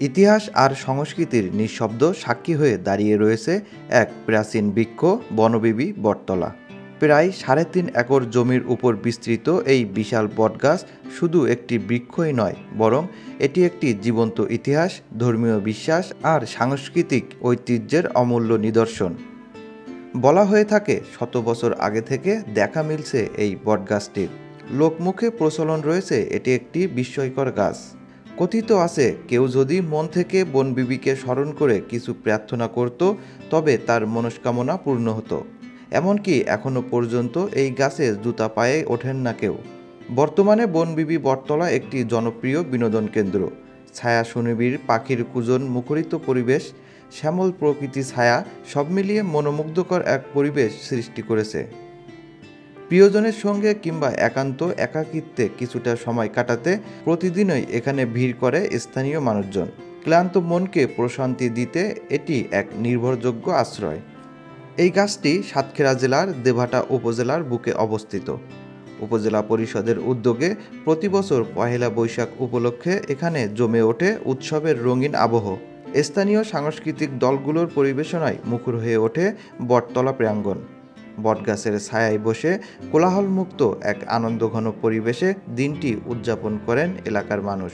ইতিহাস আর সংস্কৃতির নিঃশব্দ সাক্ষী হয়ে দাঁড়িয়ে রয়েছে এক প্রাচীন বৃক্ষ বনবিবি বটতলা। প্রায় ৩.৫ একর জমির উপর বিস্তৃত এই বিশাল বটগাছ শুধু একটি বৃক্ষই নয়, বরং এটি একটি জীবন্ত ইতিহাস, ধর্মীয় বিশ্বাস আর সাংস্কৃতিক ঐতিহ্যের অমূল্য নিদর্শন। বলা হয়ে থাকে শত বছর আগে থেকে দেখা মিলছে এই বটগাছটির। লোকমুখে প্রচলন রয়েছে এটি একটি বিস্ময়কর গাছ। কথিত আছে কেউ যদি মন থেকে বনবিবিকে স্মরণ করে কিছু প্রার্থনা করত, তবে তার মনস্কামনা পূর্ণ হতো। এমনকি এখনও পর্যন্ত এই গাছে জুতা পায়ে ওঠেন না কেউ। বর্তমানে বনবিবি বটতলা একটি জনপ্রিয় বিনোদন কেন্দ্র। ছায়া সুনিবিড়, পাখির কুজন মুখরিত পরিবেশ, শ্যামল প্রকৃতি ছায়া সব মিলিয়ে মনোমুগ্ধকর এক পরিবেশ সৃষ্টি করেছে। প্রিয়জনের সঙ্গে কিংবা একান্ত একাকিত্বে কিছুটা সময় কাটাতে প্রতিদিনই এখানে ভিড় করে স্থানীয় মানুষজন। ক্লান্ত মনকে প্রশান্তি দিতে এটি এক নির্ভরযোগ্য আশ্রয়। এই গাছটি সাতক্ষীরা জেলার দেবহাটা উপজেলার বুকে অবস্থিত। উপজেলা পরিষদের উদ্যোগে প্রতি বছর পহেলা বৈশাখ উপলক্ষে এখানে জমে ওঠে উৎসবের রঙিন আবহ। স্থানীয় সাংস্কৃতিক দলগুলোর পরিবেশনায় মুখর হয়ে ওঠে বটতলা প্রাঙ্গণ। বটগাছের ছায়ায় বসে কোলাহলমুক্ত এক আনন্দঘন পরিবেশে দিনটি উদযাপন করেন এলাকার মানুষ।